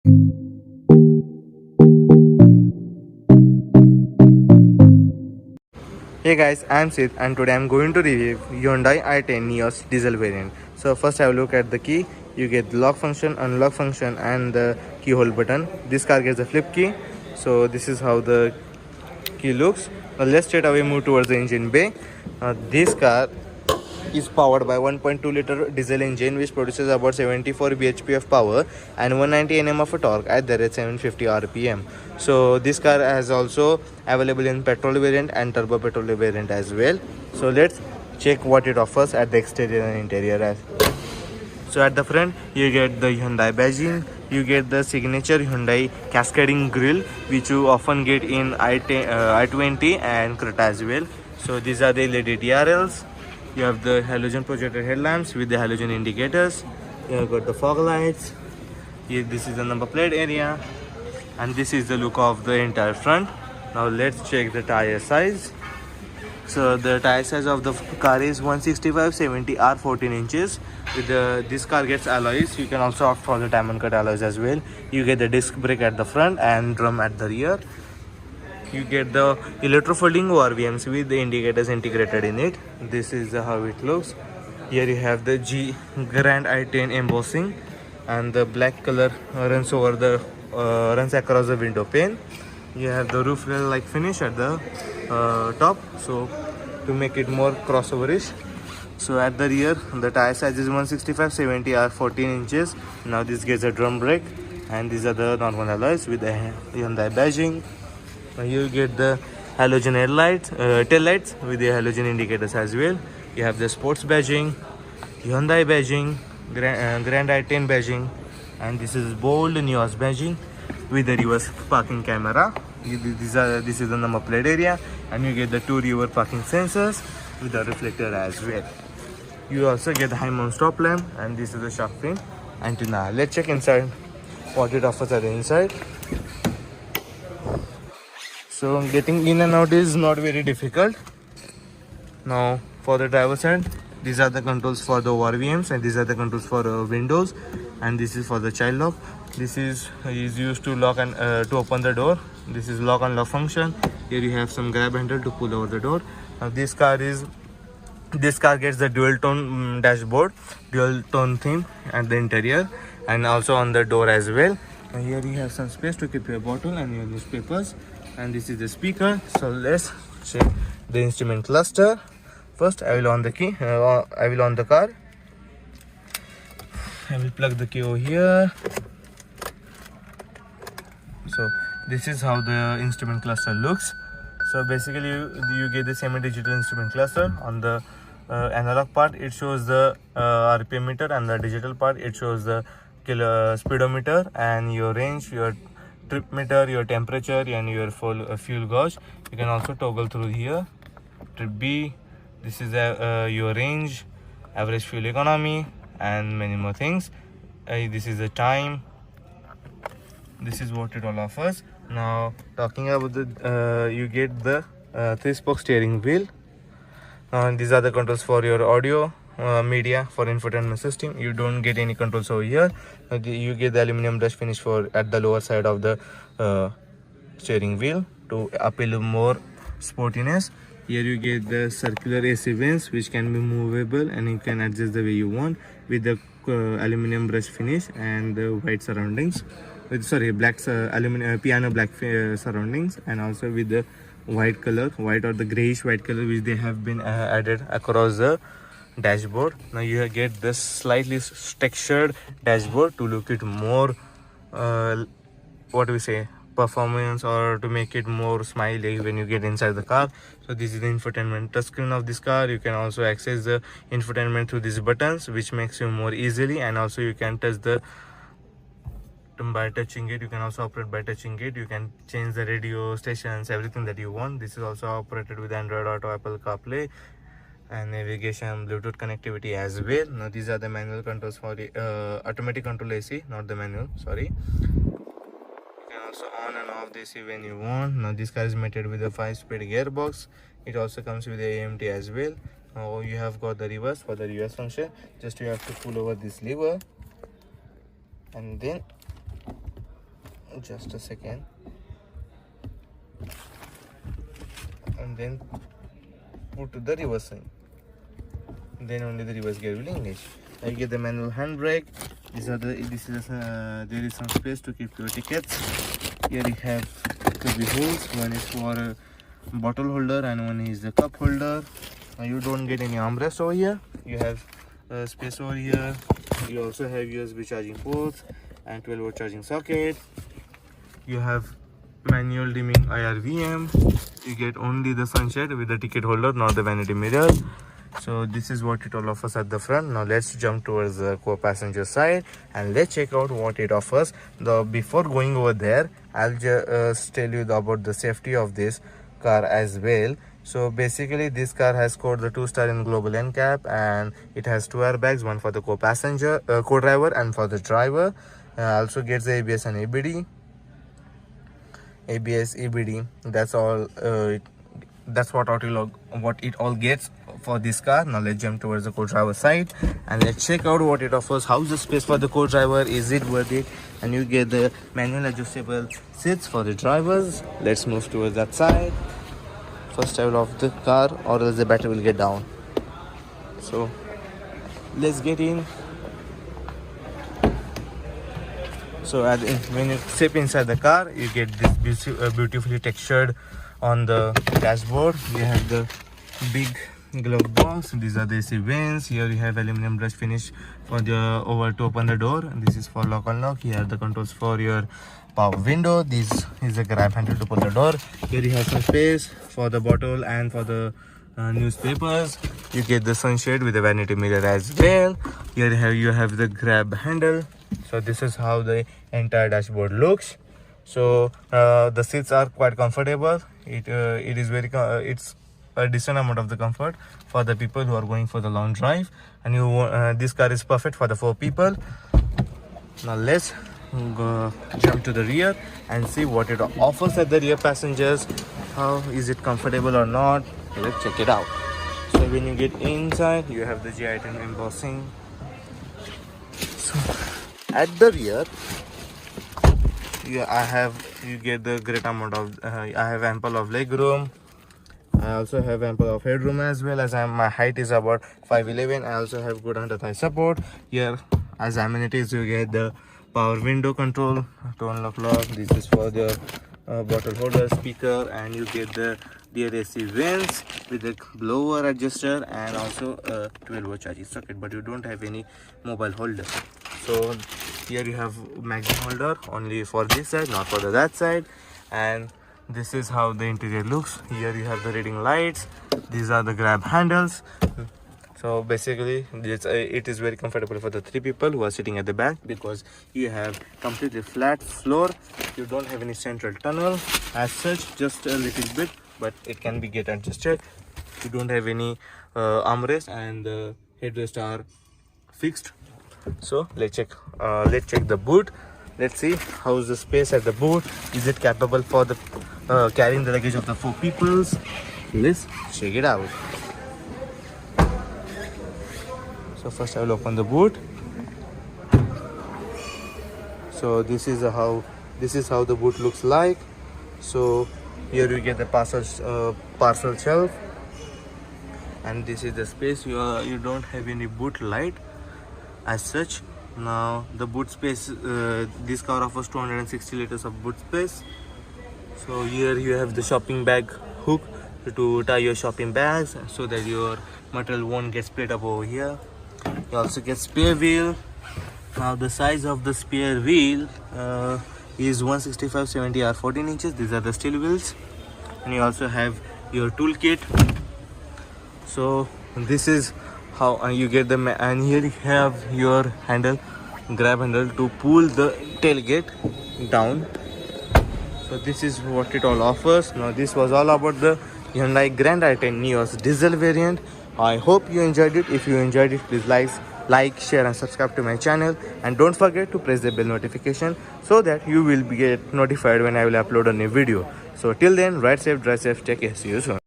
Hey guys, I'm Sid and today I'm going to review Hyundai i10 Neos diesel variant. So first have a look at the key. You get the lock function, unlock function and the keyhole button. This car gets a flip key. So this is how the key looks. Now let's straight away move towards the engine bay. This car is powered by 1.2 liter diesel engine which produces about 74 bhp of power and 190 Nm of a torque at the rate 750 rpm. So this car has also available in petrol variant and turbo petrol variant as well. So let's check what it offers at the exterior and interior. So at the front you get the Hyundai badging, you get the signature Hyundai cascading grille which you often get in i20 and Creta as well. So these are the LED TRLs. You have the halogen projected headlamps with the halogen indicators. You have got the fog lights. Here, this is the number plate area, and this is the look of the entire front. Now let's check the tire size. So the tire size of the car is 165/70 R 14 inches. With this car gets alloys. You can also opt for the diamond cut alloys as well. You get the disc brake at the front and drum at the rear. You get the electro-folding ORVMs with the indicators integrated in it. This is how it looks. Here you have the G Grand i10 embossing, and the black color runs across the window pane. You have the roof rail like finish at the top, so to make it more crossoverish. So at the rear, the tire size is 165/70 R 14 inches. Now this gets a drum brake, and these are the normal alloys with the Hyundai badging. You get the halogen headlights, tail lights with the halogen indicators as well. You have the sports badging, Hyundai badging, Grand i10 badging, and this is bold Neos badging with the reverse parking camera. This is the number plate area, and you get the 2 rear parking sensors with the reflector as well. You also get the high mount stop lamp, and this is the shark fin antenna. Let's check inside what it offers at the inside. So getting in and out is not very difficult. Now for the driver side, these are the controls for the ORVMs, and these are the controls for windows, and this is for the child lock. This is used to lock and to open the door. This is lock and lock function. Here you have some grab handle to pull over the door. Now this car gets the dual tone dashboard, dual tone theme at the interior and also on the door as well. And here you have some space to keep your bottle and your newspapers. And this is the speaker. So let's check the instrument cluster. First I will on the key. I will on the car. I will plug the key over here. So this is how the instrument cluster looks. So basically you get the semi-digital instrument cluster. On the analog part it shows the RPM meter, and the digital part it shows the speedometer and your range, your trip meter, your temperature and your fuel gauge. You can also toggle through here. Trip B, this is your range, average fuel economy and many more things. This is the time. This is what it all offers. Now talking about the you get the 3-spoke steering wheel. These are the controls for your audio, media, for infotainment system. You don't get any controls over here. You get the aluminum brush finish for at the lower side of the steering wheel to appeal more sportiness. Here you get the circular AC vents which can be movable, and you can adjust the way you want with the aluminum brush finish and the white surroundings. Black piano black surroundings, and also with the white color, white or the grayish white color which they have been added across the dashboard. Now you get this slightly textured dashboard to look it more what do we say, performance, or to make it more smiley when you get inside the car. So this is the infotainment touchscreen of this car. You can also access the infotainment through these buttons, which makes you more easily, and also you can touch the by touching it. You can also operate by touching it. You can change the radio stations, everything that you want. This is also operated with Android Auto, Apple CarPlay and navigation, Bluetooth connectivity as well. Now these are the manual controls for the automatic control AC, not the manual, sorry. You can also on and off the AC when you want. Now this car is mated with a 5-speed gearbox. It also comes with the AMT as well. Now you have got the reverse. For the reverse function, just you have to pull over this lever, and then just a second, and then put to the reverse sign, then only the reverse gear will engage. I get the manual handbrake. There is some space to keep your tickets. Here you have two holes. One is for a bottle holder and one is the cup holder. Now you don't get any armrest over here. You have space over here. You also have USB charging ports and 12-volt charging socket. You have manual dimming IRVM. You get only the sunshade with the ticket holder, not the vanity mirror. So this is what it all offers at the front. Now let's jump towards the co-passenger side and let's check out what it offers. Before going over there, I'll just tell you about the safety of this car as well. So basically this car has scored the 2-star in global NCAP, and it has 2 airbags, one for the co-passenger, co-driver and for the driver. Also gets the ABS and EBD. That's all. That's what it all gets for this car. Now let's jump towards the co-driver side and let's check out what it offers. How's the space for the co-driver? Is it worth it? And you get the manual adjustable seats for the drivers. Let's move towards that side. First I will off the car, or else the battery will get down. So let's get in. So when you step inside the car, you get this beautifully textured on the dashboard. You have the big glove box. These are the AC vents. Here you have aluminum brush finish for the to open the door. This is for lock unlock. Here are the controls for your power window. This is a grab handle to pull the door. Here you have some space for the bottle and for the newspapers. You get the sunshade with the vanity mirror as well. Here you have the grab handle. So this is how the entire dashboard looks. So the seats are quite comfortable. It is it's a decent amount of the comfort for the people who are going for the long drive, and this car is perfect for the 4 people. Now let's go jump to the rear and see what it offers at the rear passengers. How is it comfortable or not? Let's check it out. So when you get inside, you have the G10 embossing. So at the rear, you get the great amount of I have ample of leg room. I also have ample of headroom as well, as my height is about 5'11". I also have good under thigh support. Here as amenities, you get the power window control to unlock lock. This is for the bottle holder, speaker, and you get the rear AC vents with the blower adjuster and also a 12-volt charging socket, but you don't have any mobile holder. So here you have magazine holder only for this side, not for that side. And this is how the interior looks. Here you have the reading lights. These are the grab handles. So basically it is very comfortable for the 3 people who are sitting at the back, because you have completely flat floor. You don't have any central tunnel as such, just a little bit, but it can be get adjusted. You don't have any armrest, and the headrests are fixed. So let's check the boot. Let's see how's the space at the boot. Is it capable for the carrying the luggage of the 4 peoples? Let's check it out. So first I will open the boot. So this is how the boot looks like. So here you get the parcel shelf, and this is the space. You don't have any boot light as such. Now the boot space, this car offers 260 liters of boot space. So here you have the shopping bag hook to tie your shopping bags so that your material won't get split up over here. You also get spare wheel. Now the size of the spare wheel is 165/70 or 14 inches. These are the steel wheels. And you also have your toolkit. So this is how you get them, and here you have your grab handle to pull the tailgate down. So this is what it all offers. Now this was all about the Hyundai Grand i10 Nios diesel variant. I hope you enjoyed it. If you enjoyed it, please like, share and subscribe to my channel, and don't forget to press the bell notification so that you will get notified when I will upload a new video. So till then, ride safe, drive safe, take care, see you soon.